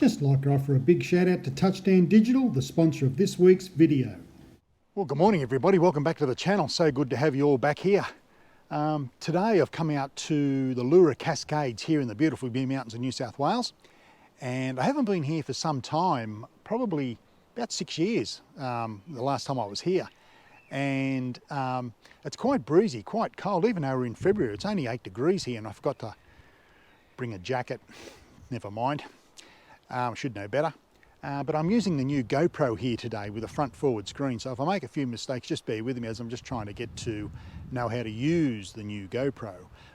Just like to offer a big shout out to Touchdown Digital, the sponsor of this week's video. Well, good morning everybody, welcome back to the channel. So good to have you all back here. Today I've come out to the Leura Cascades here in the beautiful Blue Mountains of New South Wales, and I haven't been here for some time, probably about 6 years, the last time I was here. And it's quite breezy, quite cold, even though we're in February. It's only 8 degrees here and I forgot to bring a jacket. Never mind, should know better. But I'm using the new GoPro here today with a front forward screen. So if I make a few mistakes, just bear with me as I'm just trying to get to know how to use the new GoPro.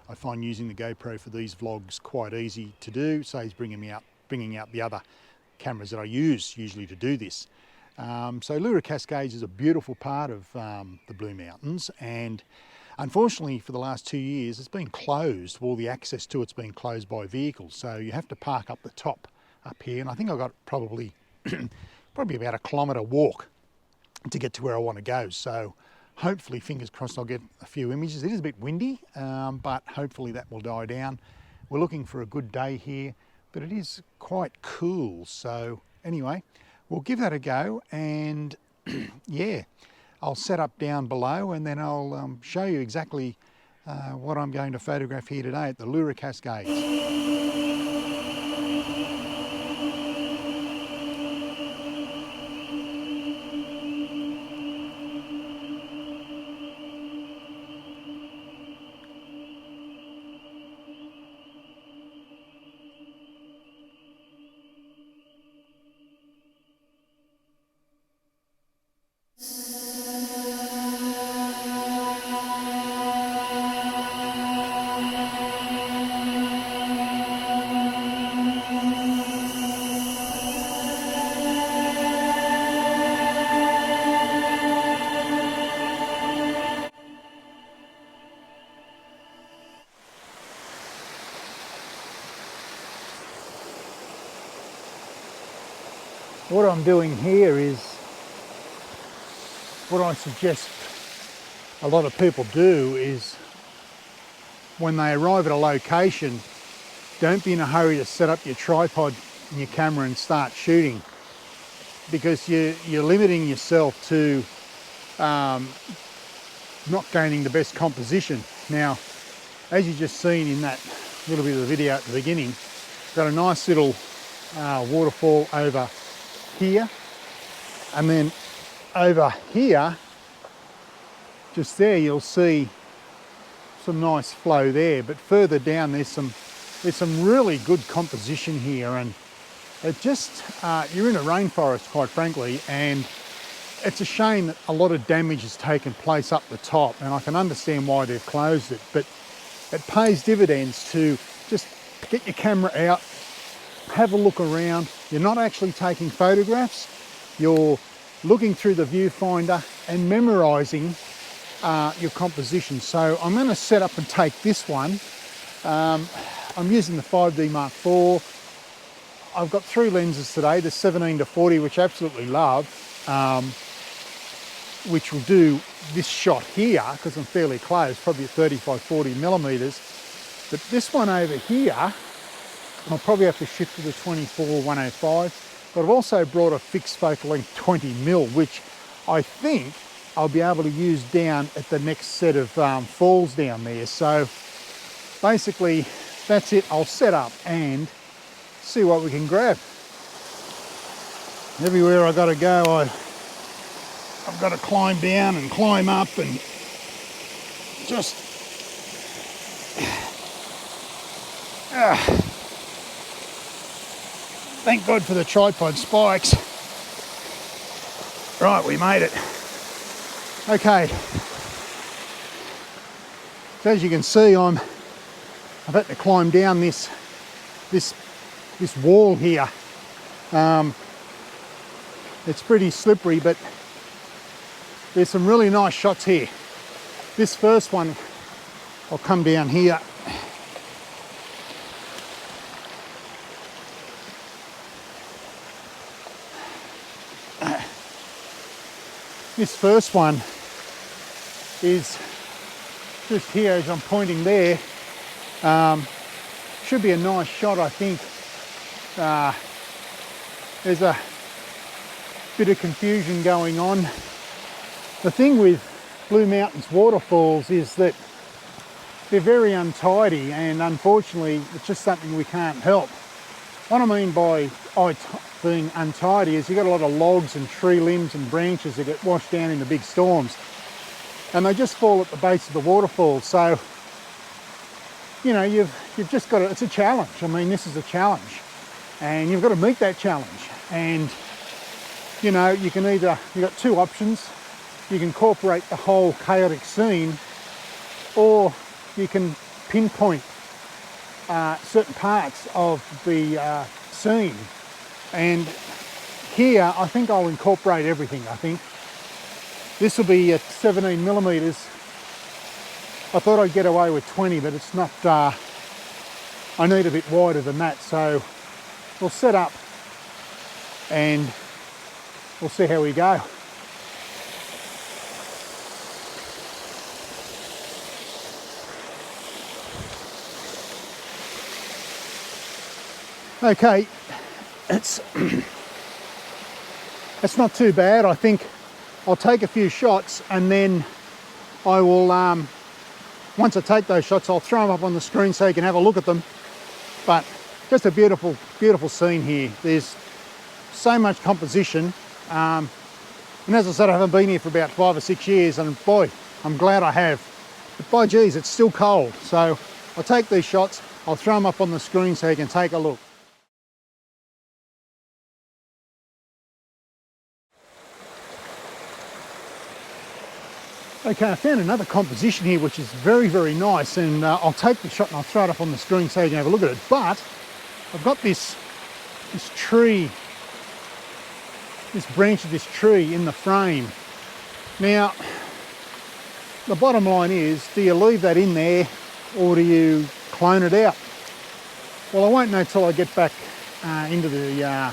I find using the GoPro for these vlogs quite easy to do. Saves bringing out the other cameras that I use usually to do this. So Leura Cascades is a beautiful part of the Blue Mountains, and unfortunately for the last 2 years it's been closed. All the access to it's been closed by vehicles, so you have to park up the top up here, and I think I've got probably about a kilometre walk to get to where I want to go. So hopefully, fingers crossed, I'll get a few images. It is a bit windy, but hopefully that will die down. We're looking for a good day here, but it is quite cool. So anyway, we'll give that a go, and yeah, I'll set up down below and then I'll show you exactly what I'm going to photograph here today at the Leura Cascades. What I'm doing here is what I suggest a lot of people do is when they arrive at a location, don't be in a hurry to set up your tripod and your camera and start shooting, because you're limiting yourself to not gaining the best composition. Now, as you just seen in that little bit of the video at the beginning, got a nice little waterfall over here, and then over here, just there, you'll see some nice flow there. But further down, there's some really good composition here, and it just you're in a rainforest, quite frankly, and it's a shame that a lot of damage has taken place up the top, and I can understand why they've closed it, but it pays dividends to just get your camera out, have a look around. You're not actually taking photographs, you're looking through the viewfinder and memorizing your composition. So I'm going to set up and take this one. I'm using the 5D Mark IV. I've got 3 lenses today, the 17 to 40, which I absolutely love, which will do this shot here because I'm fairly close, probably at 35-40 millimeters. But this one over here, I'll probably have to shift to the 24-105, but I've also brought a fixed focal length 20mm, which I think I'll be able to use down at the next set of falls down there. So basically, that's it. I'll set up and see what we can grab. Everywhere I got to go, I've got to climb down and climb up and just... Thank God for the tripod spikes. Right, we made it. Okay. So as you can see, I've had to climb down this wall here. It's pretty slippery, but there's some really nice shots here. This first one, I'll come down here. This first one is just here as I'm pointing there. Should be a nice shot, I think. there's a bit of confusion going on. The thing with Blue Mountains waterfalls is that they're very untidy, and unfortunately it's just something we can't help. What I mean by being untidy is you've got a lot of logs and tree limbs and branches that get washed down in the big storms, and they just fall at the base of the waterfall. So, you know, you've just got to, it's a challenge. I mean, this is a challenge, and you've got to meet that challenge. And, you know, you can either, you've got two options. You can incorporate the whole chaotic scene, or you can pinpoint certain parts of the scene. And here, I think I'll incorporate everything, I think. This will be at 17 millimeters. I thought I'd get away with 20, but it's not, I need a bit wider than that. So we'll set up and we'll see how we go. Okay, it's not too bad. I think I'll take a few shots, and then I will, once I take those shots, I'll throw them up on the screen so you can have a look at them. But just a beautiful, beautiful scene here. There's so much composition. And as I said, I haven't been here for about 5 or 6 years, and boy, I'm glad I have. But by geez, it's still cold. So I'll take these shots, I'll throw them up on the screen so you can take a look. Okay, I found another composition here which is very, very nice, and I'll take the shot and I'll throw it up on the screen so you can have a look at it. But I've got this tree, this branch of this tree in the frame. Now, the bottom line is, do you leave that in there or do you clone it out? Well, I won't know till I get back into the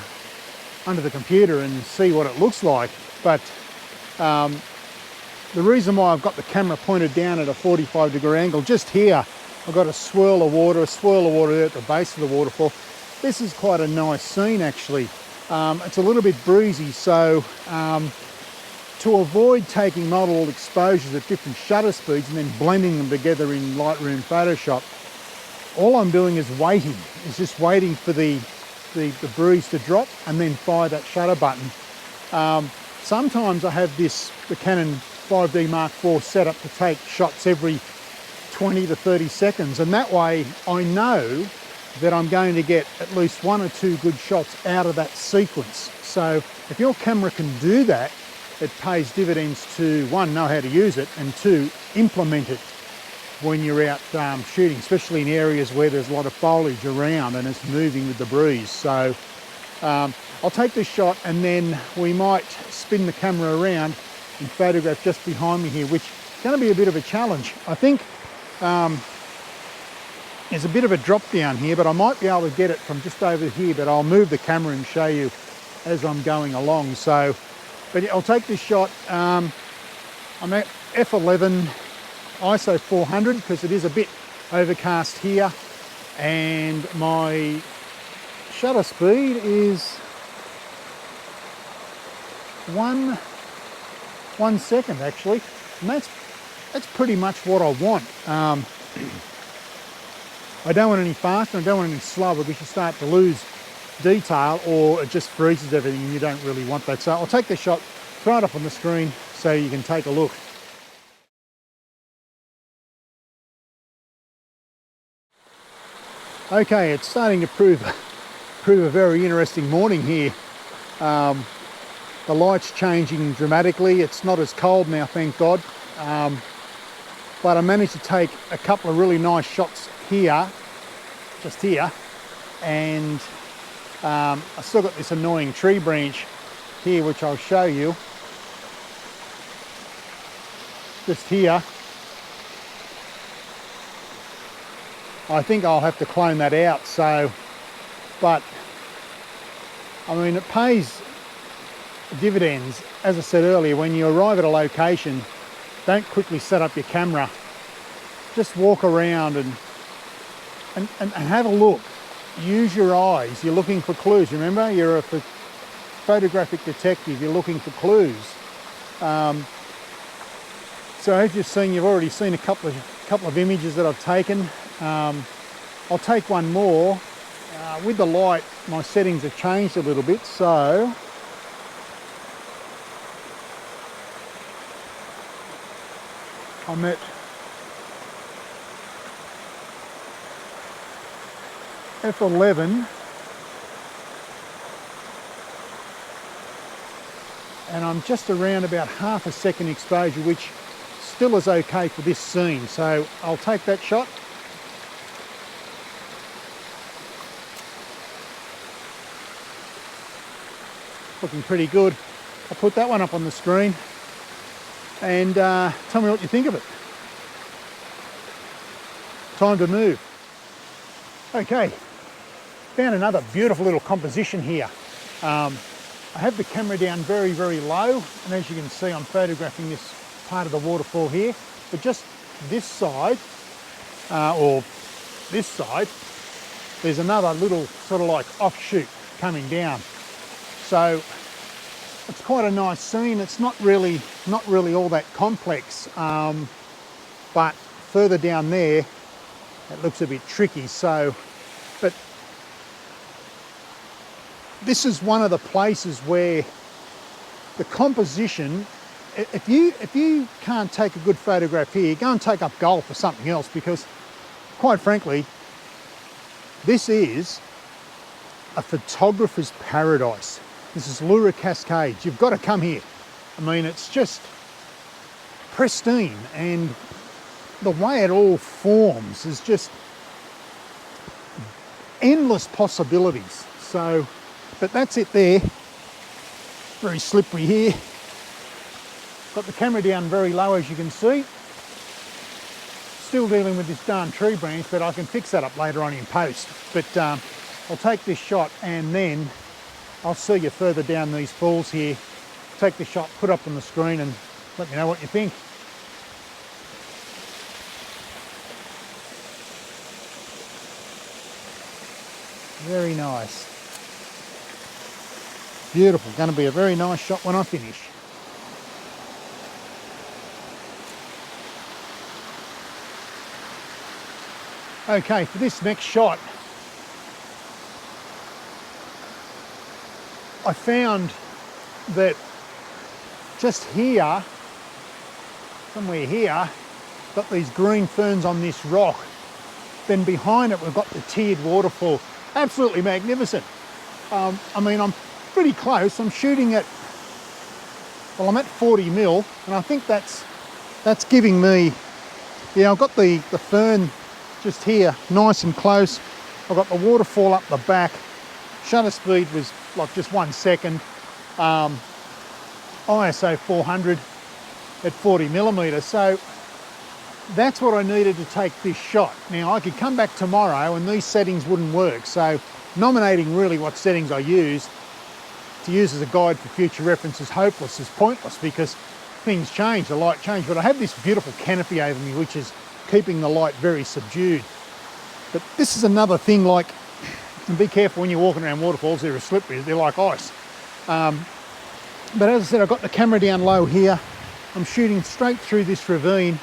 under the computer and see what it looks like. But the reason why I've got the camera pointed down at a 45-degree angle, just here, I've got a swirl of water there at the base of the waterfall. This is quite a nice scene, actually. It's a little bit breezy, so to avoid taking multiple exposures at different shutter speeds and then blending them together in Lightroom Photoshop, all I'm doing is waiting. It's just waiting for the breeze to drop and then fire that shutter button. Sometimes I have the Canon 5D Mark IV set up to take shots every 20 to 30 seconds, and that way I know that I'm going to get at least 1 or 2 good shots out of that sequence. So if your camera can do that, it pays dividends to, 1, know how to use it, and 2, implement it when you're out shooting, especially in areas where there's a lot of foliage around and it's moving with the breeze. So I'll take this shot, and then we might spin the camera around and photograph just behind me here, which is going to be a bit of a challenge. I think there's a bit of a drop down here, but I might be able to get it from just over here, but I'll move the camera and show you as I'm going along. So, but I'll take this shot. I'm at f11 ISO 400 because it is a bit overcast here, and my shutter speed is 1 second actually, and that's pretty much what I want. I don't want any faster, I don't want any slower, because you start to lose detail or it just freezes everything and you don't really want that. So I'll take the shot, throw it up on the screen so you can take a look. Okay, it's starting to prove a very interesting morning here. The light's changing dramatically. It's not as cold now, thank God. But I managed to take a couple of really nice shots here, just here, and I still got this annoying tree branch here, which I'll show you. Just here. I think I'll have to clone that out, so, but I mean, it pays dividends. As I said earlier, when you arrive at a location, don't quickly set up your camera. Just walk around and have a look. Use your eyes. You're looking for clues. Remember, you're a photographic detective. You're looking for clues. So as you've seen, you've already seen a couple of images that I've taken. I'll take one more. With the light, my settings have changed a little bit, so I'm at f11, and I'm just around about half a second exposure, which still is okay for this scene, so I'll take that shot. Looking pretty good. I'll put that one up on the screen and tell me what you think of it. Time to move. Okay, found another beautiful little composition here. I have the camera down very, very low, and as you can see, I'm photographing this part of the waterfall here, but just this side, or this side, there's another little sort of like offshoot coming down. So it's quite a nice scene. It's not really all that complex, but further down there, it looks a bit tricky. So, but this is one of the places where the composition, if you can't take a good photograph here, go and take up golf or something else, because quite frankly, this is a photographer's paradise. This is Leura Cascades. You've got to come here. I mean, it's just pristine, and the way it all forms is just endless possibilities. So, but that's it there. Very slippery here. Got the camera down very low, as you can see. Still dealing with this darn tree branch, but I can fix that up later on in post. But I'll take this shot and then I'll see you further down these falls here. Take the shot, put up on the screen, and let me know what you think. Very nice. Beautiful. Going to be a very nice shot when I finish. Okay, for this next shot, I found that just here, somewhere here, got these green ferns on this rock. Then behind it, we've got the tiered waterfall. Absolutely magnificent. I mean, I'm pretty close. I'm shooting at, well, I'm at 40 mil, and I think that's giving me, yeah, I've got the fern just here, nice and close. I've got the waterfall up the back. Shutter speed was like just 1 second. ISO 400 at 40 millimeters. So that's what I needed to take this shot. Now I could come back tomorrow and these settings wouldn't work. So nominating really what settings I used to use as a guide for future reference is hopeless, is pointless, because things change, the light change. But I have this beautiful canopy over me, which is keeping the light very subdued. But this is another thing, like, and be careful when you're walking around waterfalls, they're slippery, they're like ice. But as I said, I've got the camera down low here. I'm shooting straight through this ravine.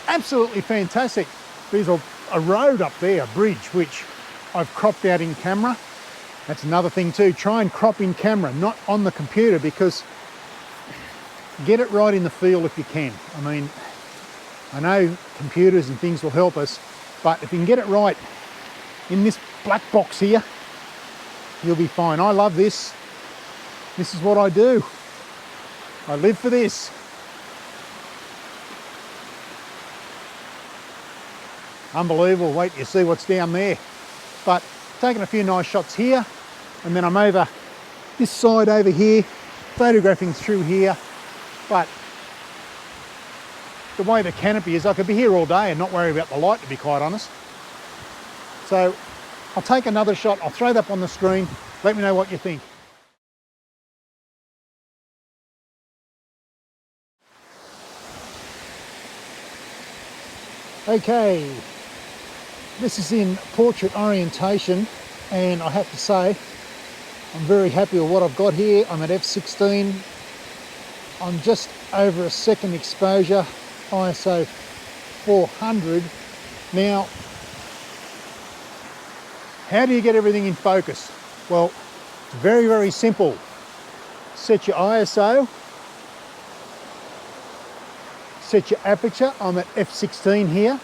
Absolutely fantastic. There's a road up there, a bridge, which I've cropped out in camera. That's another thing too, try and crop in camera, not on the computer, because get it right in the field if you can. I mean, I know computers and things will help us, but if you can get it right in this black box here, you'll be fine. I love this. This is what I do. I live for this. Unbelievable. Wait till you see what's down there. But taking a few nice shots here, and then I'm over this side over here, photographing through here. But the way the canopy is, I could be here all day and not worry about the light, to be quite honest. So I'll take another shot, I'll throw that up on the screen, let me know what you think. Okay, this is in portrait orientation, and I have to say, I'm very happy with what I've got here. I'm at f16. I'm just over a second exposure, ISO 400. Now, how do you get everything in focus? Well, it's very, very simple. Set your ISO, set your aperture. I'm at f16 here.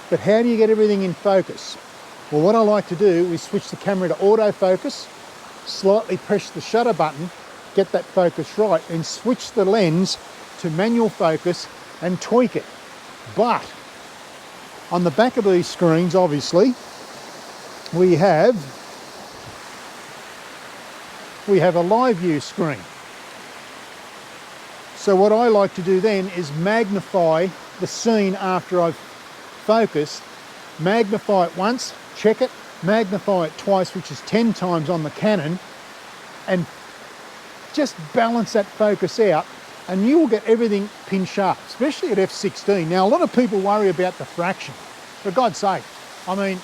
But how do you get everything in focus? Well, what I like to do is switch the camera to autofocus, slightly press the shutter button, get that focus right, and switch the lens to manual focus and tweak it. But on the back of these screens, obviously, we have a live view screen. So what I like to do then is magnify the scene after I've focused, magnify it once, check it, magnify it twice, which is 10 times on the Canon, and just balance that focus out, and you will get everything pin sharp, especially at f16. Now, a lot of people worry about diffraction. For God's sake, I mean,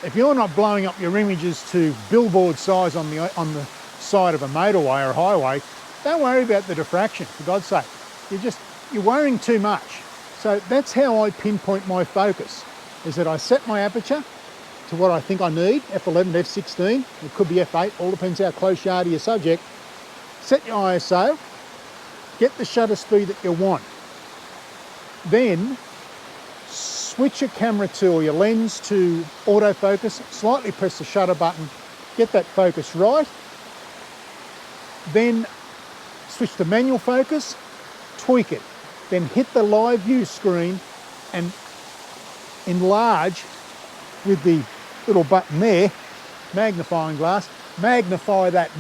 if you're not blowing up your images to billboard size on the side of a motorway or a highway, don't worry about the diffraction, for God's sake. You're worrying too much. So that's how I pinpoint my focus, is that I set my aperture to what I think I need, f11 to f16, it could be f8, all depends how close you are to your subject. Set your ISO, get the shutter speed that you want. Then switch your camera or your lens to autofocus, slightly press the shutter button, get that focus right. Then switch to manual focus, tweak it. Then hit the live view screen and enlarge with the little button there, magnifying glass, magnify that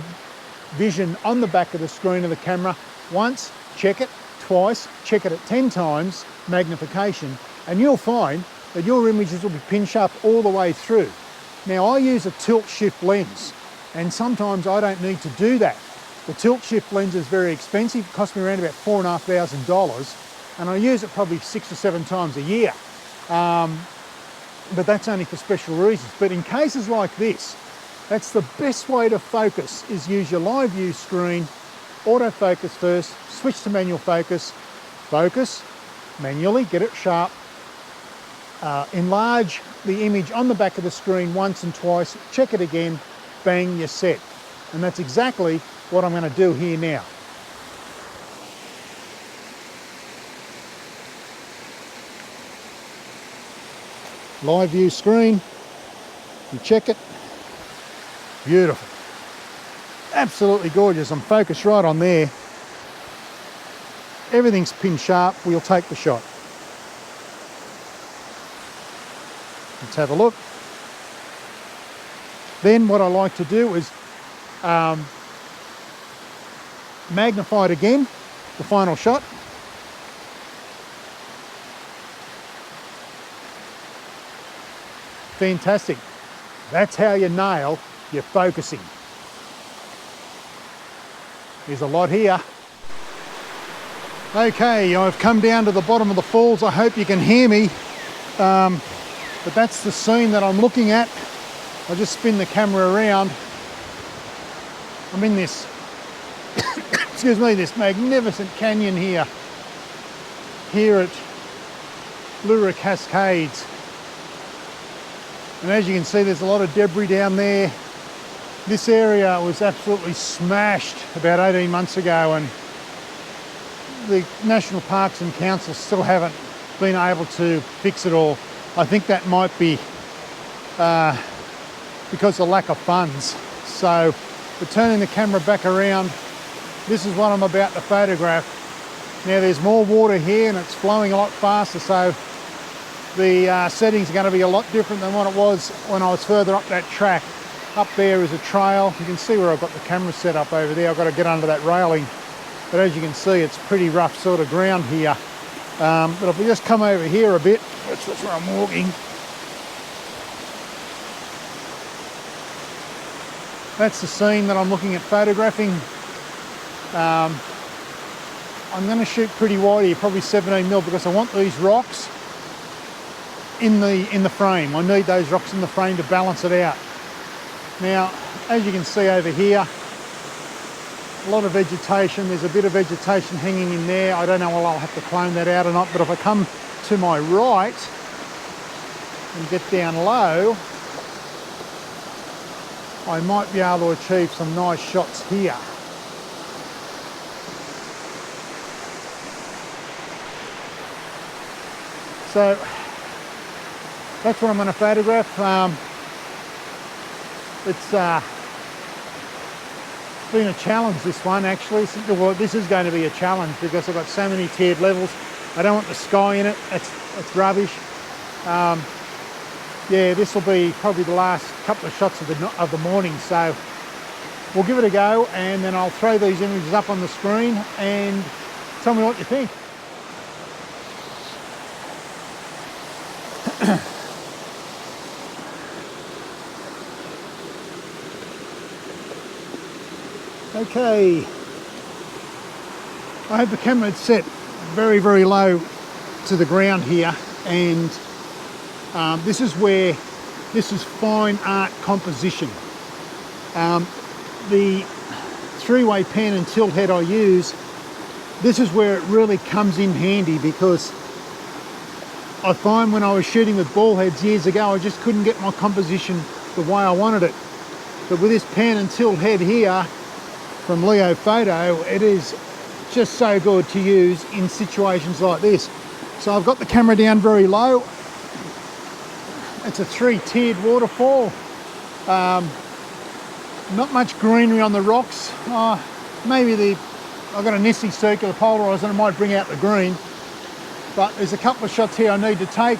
vision on the back of the screen of the camera once, check it twice, check it at 10 times magnification, and you'll find that your images will be pin sharp all the way through. Now, I use a tilt shift lens, and sometimes I don't need to do that. The tilt shift lens is very expensive, it costs me around about $4,500, and I use it probably 6 or 7 times a year. But that's only for special reasons. But in cases like this, that's the best way to focus, is use your live view screen, autofocus first, switch to manual focus, focus manually, get it sharp, enlarge the image on the back of the screen once and twice, check it again, bang, you're set. And that's exactly what I'm going to do here now. Live view screen, you check it, beautiful, absolutely gorgeous. I'm focused right on there, everything's pin sharp, we'll take the shot. Let's have a look. Then what I like to do is magnify it again, the final shot. Fantastic. That's how you nail your focusing. There's a lot here. Okay, I've come down to the bottom of the falls. I hope you can hear me. But that's the scene that I'm looking at. I'll just spin the camera around. I'm in this, excuse me, this magnificent canyon here at Leura Cascades. And as you can see, there's a lot of debris down there. This area was absolutely smashed about 18 months ago, and the National Parks and Council still haven't been able to fix it all. I think that might be because of lack of funds. So we're turning the camera back around. This is what I'm about to photograph. Now there's more water here and it's flowing a lot faster, so the settings are going to be a lot different than what it was when I was further up that track. Up there is a trail. You can see where I've got the camera set up over there. I've got to get under that railing. But as you can see, it's pretty rough sort of ground here. But if we just come over here a bit, that's where I'm walking. That's the scene that I'm looking at photographing. I'm going to shoot pretty wide here, probably 17mm, because I want these rocks in the frame. I need those rocks in the frame to balance it out. Now, as you can see over here, a lot of vegetation. There's a bit of vegetation hanging in there. I don't know whether I'll have to clone that out or not, but if I come to my right and get down low, I might be able to achieve some nice shots here. So that's what I'm going to photograph. It's been a challenge, this one actually. Well, this is going to be a challenge because I've got so many tiered levels. I don't want the sky in it. It's rubbish. Yeah, this will be probably the last couple of shots of the morning, so we'll give it a go, and then I'll throw these images up on the screen and tell me what you think. Okay, I have the camera set very, very low to the ground here, and this is fine art composition. The three-way pan and tilt head I use, this is where it really comes in handy, because I find when I was shooting with ball heads years ago, I just couldn't get my composition the way I wanted it. But with this pan and tilt head here from Leo Photo, it is just so good to use in situations like this. So I've got the camera down very low. It's a 3-tiered waterfall. Not much greenery on the rocks. Maybe I've got a Nessie circular polarizer and I might bring out the green. But there's a couple of shots here I need to take.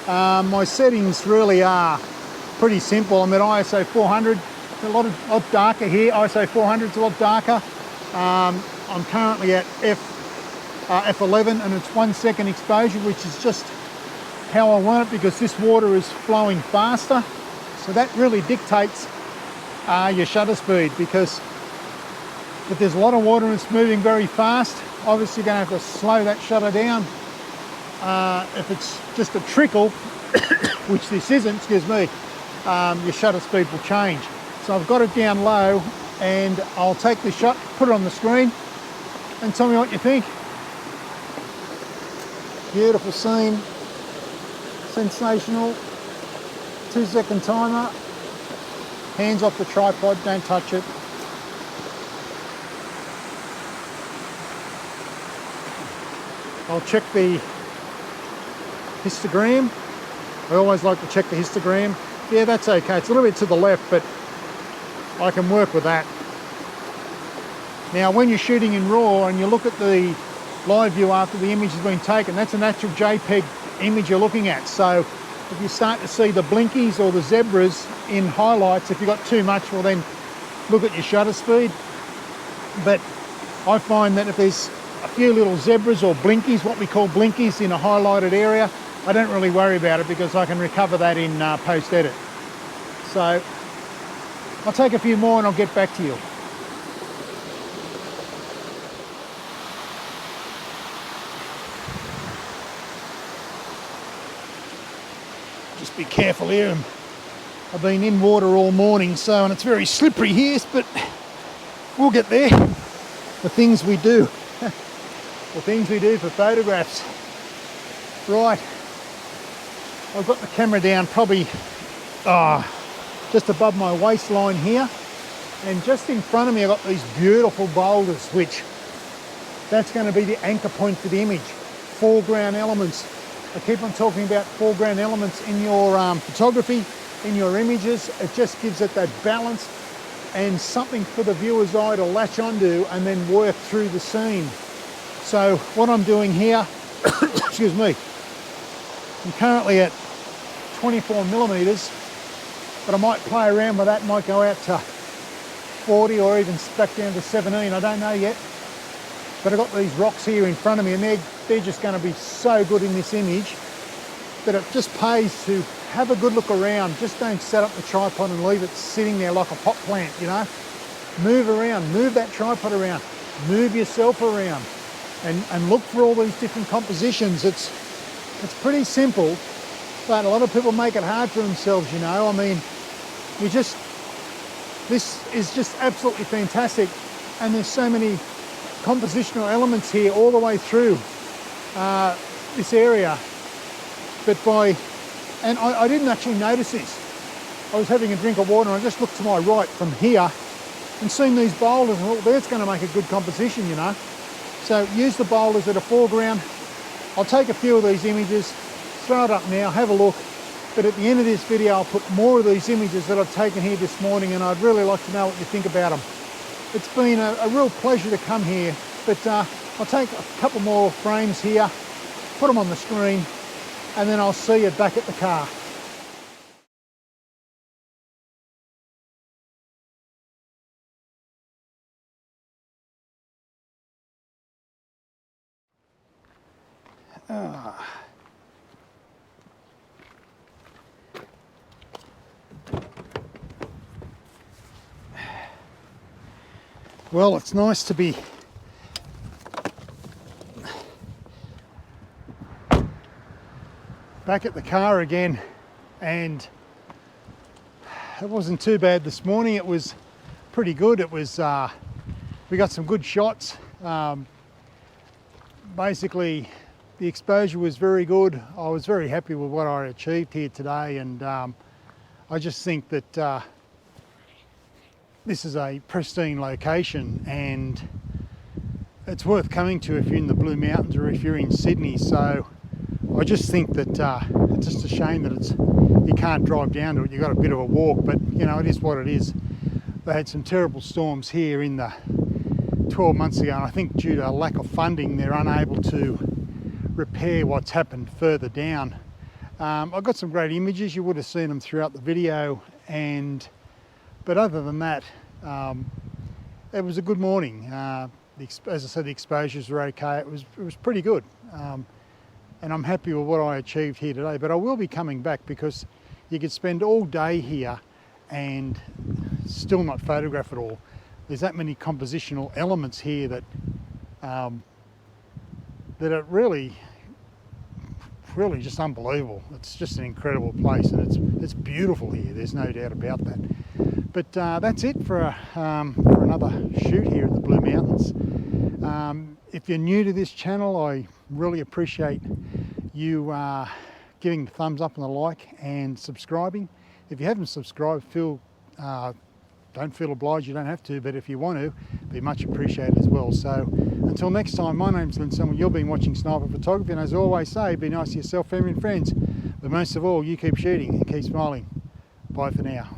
My settings really are pretty simple. I'm at ISO 400. A lot darker here. ISO 400 is a lot darker. I'm currently at F11 and it's 1 second exposure, which is just how I want it because this water is flowing faster. So that really dictates your shutter speed, because if there's a lot of water and it's moving very fast, obviously you're going to have to slow that shutter down. If it's just a trickle, which this isn't, excuse me, your shutter speed will change. So I've got it down low, and I'll take the shot, put it on the screen, and tell me what you think. Beautiful scene, sensational. 2-second timer. Hands off the tripod, don't touch it. I'll check the histogram. I always like to check the histogram. Yeah, that's okay. It's a little bit to the left, but I can work with that. Now, when you're shooting in RAW and you look at the live view after the image has been taken, that's an actual JPEG image you're looking at. So if you start to see the blinkies or the zebras in highlights, if you've got too much, well then look at your shutter speed. But I find that if there's a few little zebras or blinkies, what we call blinkies, in a highlighted area, I don't really worry about it because I can recover that in post-edit. So I'll take a few more and I'll get back to you. Just be careful here. I've been in water all morning, and it's very slippery here, but we'll get there. The things we do. The things we do for photographs. Right. I've got the camera down probably just above my waistline here, and just in front of me I've got these beautiful boulders, which that's going to be the anchor point for the image. Foreground elements. I keep on talking about foreground elements in your photography, in your images. It just gives it that balance and something for the viewer's eye to latch onto and then work through the scene. So what I'm doing here, excuse me, I'm currently at 24 millimeters, but I might play around with that, might go out to 40 or even back down to 17, I don't know yet. But I've got these rocks here in front of me, and they're just going to be so good in this image that it just pays to have a good look around. Just don't set up the tripod and leave it sitting there like a pot plant, you know. Move around, move that tripod around, move yourself around, and look for all these different compositions. It's pretty simple, but a lot of people make it hard for themselves, you know. I mean, you just This is just absolutely fantastic, and there's so many compositional elements here all the way through this area. And I didn't actually notice this. I was having a drink of water and I just looked to my right from here and seen these boulders and thought, that's going to make a good composition, you know. So use the boulders at a foreground. I'll take a few of these images, throw it up now, have a look. But at the end of this video, I'll put more of these images that I've taken here this morning, and I'd really like to know what you think about them. It's been a real pleasure to come here, but I'll take a couple more frames here, put them on the screen, and then I'll see you back at the car. Well, it's nice to be back at the car again, and it wasn't too bad this morning. It was pretty good. It was we got some good shots. Basically, the exposure was very good. I was very happy with what I achieved here today, and I just think that this is a pristine location and it's worth coming to if you're in the Blue Mountains or if you're in Sydney. So I just think that it's just a shame that you can't drive down to it. You've got a bit of a walk, but you know, it is what it is. They had some terrible storms here in the 12 months ago, and I think due to a lack of funding, they're unable to repair what's happened further down. I've got some great images. You would have seen them throughout the video, but other than that, it was a good morning. As I said, the exposures were okay. It was pretty good, and I'm happy with what I achieved here today. But I will be coming back because you could spend all day here and still not photograph it all. There's that many compositional elements here that are really just unbelievable. It's just an incredible place, and it's beautiful here. There's no doubt about that. But that's it for another shoot here in the Blue Mountains. If you're new to this channel, I really appreciate you giving the thumbs up and the like and subscribing. If you haven't subscribed, don't feel obliged, you don't have to, but if you want to, it'd be much appreciated as well. So until next time, my name's Lynn Selman. You've been watching Sniper Photography, and as I always say, be nice to yourself, family and friends, but most of all, you keep shooting and keep smiling. Bye for now.